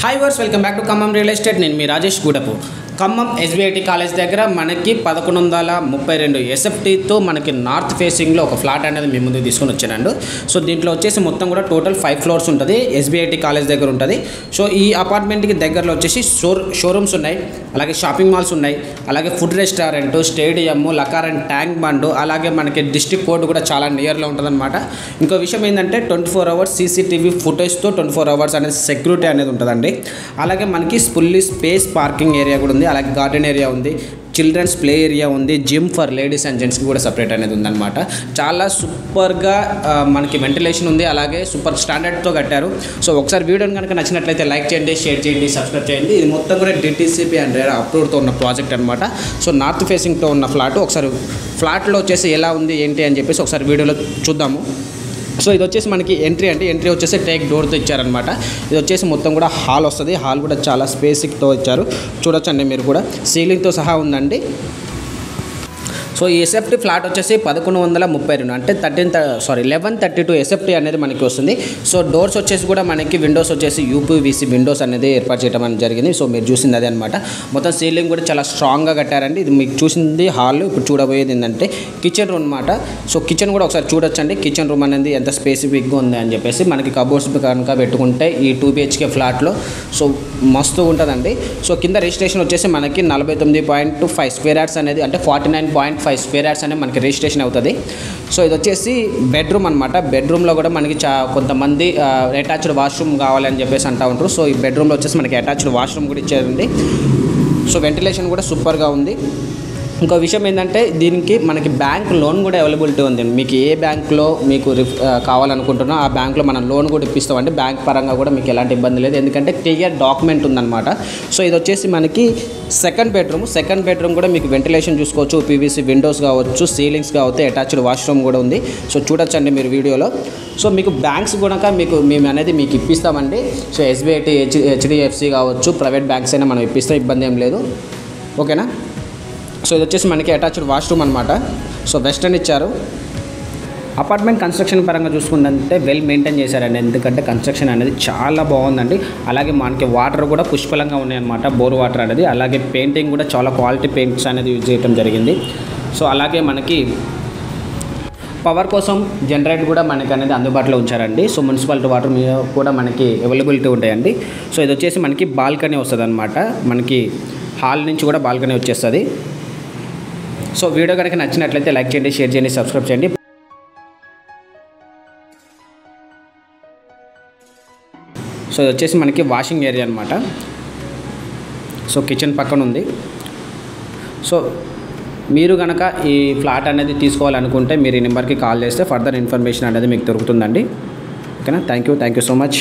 Hi viewers welcome back to Khammam real estate. నేను మీ Rajesh Gudapu. Khammam SBIT college దగ్గర మనకి 1132 ఎస్ఎఫ్టీతో మనకి నార్త్ ఫేసింగ్లో ఒక ఫ్లాట్ అనేది మీ ముందుకు తీసుకొని వచ్చానండి. సో దీంట్లో వచ్చేసి మొత్తం కూడా టోటల్ 5 ఫ్లోర్స్ ఉంటుంది. ఎస్బీఐటి కాలేజ్ దగ్గర ఉంటుంది. సో ఈ అపార్ట్మెంట్కి దగ్గరలో వచ్చేసి షోరూమ్స్ ఉన్నాయి, అలాగే షాపింగ్ మాల్స్ ఉన్నాయి, అలాగే food restaurant, stadium, Lakaram tank bund, అలాగే మనకి డిస్ట్రిక్ట్ కోర్టు కూడా చాలా నియర్లో ఉంటుందన్నమాట. ఇంకో విషయం ఏంటంటే 24 అవర్స్ సీసీటీవీ ఫుటేజ్తో 24 అవర్స్ అనేది సెక్యూరిటీ అనేది ఉంటుందండి. అలాగే మనకి ఫుల్లీ స్పేస్ పార్కింగ్ ఏరియా కూడా ఉంది, అలాగే గార్డెన్ ఏరియా ఉంది, చిల్డ్రన్స్ ప్లే ఏరియా ఉంది, జిమ్ ఫర్ లేడీస్ అండ్ జెంట్స్కి కూడా సపరేట్ అనేది ఉందన్నమాట. చాలా సూపర్గా మనకి వెంటిలేషన్ ఉంది, అలాగే సూపర్ స్టాండర్డ్తో కట్టారు. సో ఒకసారి వీడియోని కనుక నచ్చినట్లయితే లైక్ చేయండి, షేర్ చేయండి, సబ్స్క్రైబ్ చేయండి. ఇది మొత్తం కూడా డిటిసిపి అండ్ అప్రూవ్డ్తో ఉన్న ప్రాజెక్ట్ అనమాట. సో నార్త్ ఫేసింగ్తో ఉన్న ఫ్లాట్. ఒకసారి ఫ్లాట్లో వచ్చేసి ఎలా ఉంది ఏంటి అని చెప్పేసి ఒకసారి వీడియోలో చూద్దాము. సో ఇది వచ్చేసి మనకి ఎంట్రీ వచ్చేసి టేక్ డోర్తో ఇచ్చారనమాట. ఇది వచ్చేసి మొత్తం కూడా హాల్ వస్తుంది. హాల్ కూడా చాలా స్పేసిక్తో ఇచ్చారు, చూడొచ్చండి మీరు కూడా, సీలింగ్తో సహా ఉందండి. సో ఈ ఎస్ఎఫ్టీ ఫ్లాట్ వచ్చేసి 1132 అంటే 1132 ఎస్ఎఫ్టీ అనేది మనకి వస్తుంది. సో డోర్స్ వచ్చేసి కూడా మనకి విండోస్ వచ్చేసి యూపీవీసీ విండోస్ అనేది ఏర్పాటు చేయడం అనేది జరిగింది. సో మీరు చూసింది అదే అనమాట. మొత్తం సీలింగ్ కూడా చాలా స్ట్రాంగ్గా కట్టారండి. ఇది మీకు చూసింది హాల్. ఇప్పుడు చూడబోయేది ఏంటంటే కిచెన్ రూమ్ అనమాట. సో కిచెన్ కూడా ఒకసారి చూడొచ్చండి. కిచెన్ రూమ్ అనేది ఎంత స్పెసిఫిక్గా ఉంది అని చెప్పేసి మనకి కబోర్డ్స్ కనుక పెట్టుకుంటే ఈ 2 BHK ఫ్లాట్లో సో మస్తు ఉంటుందండి. సో కింద రిజిస్ట్రేషన్ వచ్చేసి మనకి 49.5 స్క్వేర్ యార్డ్స్ అనేది, అంటే 49.5 స్క్వేర్ యార్డ్స్ అనేది మనకి రిజిస్ట్రేషన్ అవుతుంది. సో ఇది వచ్చేసి బెడ్రూమ్ అనమాట. బెడ్రూమ్లో కూడా మనకి కొంతమంది అటాచ్డ్ వాష్రూమ్ కావాలని చెప్పేసి అంటూ ఉంటారు. సో ఈ బెడ్రూమ్లో వచ్చేసి మనకి అటాచ్డ్ వాష్రూమ్ కూడా ఇచ్చారండి. సో వెంటిలేషన్ కూడా సూపర్గా ఉంది. ఇంకో విషయం ఏంటంటే దీనికి మనకి బ్యాంక్ లోన్ కూడా అవైలబిలిటీ ఉంది. మీకు ఏ బ్యాంక్లో మీకు కావాలనుకుంటున్నా ఆ బ్యాంక్లో మనం లోన్ కూడా ఇప్పిస్తామండి. బ్యాంక్ పరంగా కూడా మీకు ఎలాంటి ఇబ్బంది లేదు, ఎందుకంటే క్లియర్ డాక్యుమెంట్ ఉందన్నమాట. సో ఇది వచ్చేసి మనకి సెకండ్ బెడ్రూమ్ కూడా మీకు వెంటిలేషన్ చూసుకోవచ్చు, పీవీసీ విండోస్ కావచ్చు, సీలింగ్స్ కావచ్చు, అటాచ్డ్ వాష్రూమ్ కూడా ఉంది. సో చూడొచ్చండి మీరు వీడియోలో. సో మీకు బ్యాంక్స్ కూడా మేము అనేది మీకు ఇప్పిస్తామండి. సో ఎస్బీఐటి, హెచ్డిఎఫ్సి కావచ్చు, ప్రైవేట్ బ్యాంక్స్ అయినా మనం ఇప్పిస్తాం, ఇబ్బంది ఏం లేదు. ఓకేనా. సో ఇది వచ్చేసి మనకి అటాచ్డ్ వాష్రూమ్ అనమాట. సో వెస్టర్న్ ఇచ్చారు. అపార్ట్మెంట్ కన్స్ట్రక్షన్ పరంగా చూసుకుంటే వెల్ మెయింటైన్ చేశారండి, ఎందుకంటే కన్స్ట్రక్షన్ అనేది చాలా బాగుందండి. అలాగే మనకి వాటర్ కూడా పుష్కలంగా ఉన్నాయన్నమాట, బోర్ వాటర్ అనేది. అలాగే పెయింటింగ్ కూడా చాలా క్వాలిటీ పెయింట్స్ అనేది యూజ్ చేయడం జరిగింది. సో అలాగే మనకి పవర్ కోసం జనరేటర్ కూడా మనకి అనేది అందుబాటులో ఉంచారండి. సో మున్సిపాలిటీ వాటర్ మీద కూడా మనకి అవైలబిలిటీ ఉంటాయండి. సో ఇది వచ్చేసి మనకి బాల్కనీ వస్తుంది అనమాట. మనకి హాల్ నుంచి కూడా బాల్కనీ వచ్చేస్తుంది. సో వీడియో కనుక నచ్చినట్లయితే లైక్ చేయండి, షేర్ చేయండి, సబ్స్క్రైబ్ చేయండి. సో ఇది వచ్చేసి మనకి వాషింగ్ ఏరియా అనమాట. సో కిచెన్ పక్కన ఉంది. సో మీరు కనుక ఈ ఫ్లాట్ అనేది తీసుకోవాలనుకుంటే మీరు ఈ నెంబర్కి కాల్ చేస్తే ఫర్దర్ ఇన్ఫర్మేషన్ అనేది మీకు దొరుకుతుందండి. ఓకేనా. Thank you so much.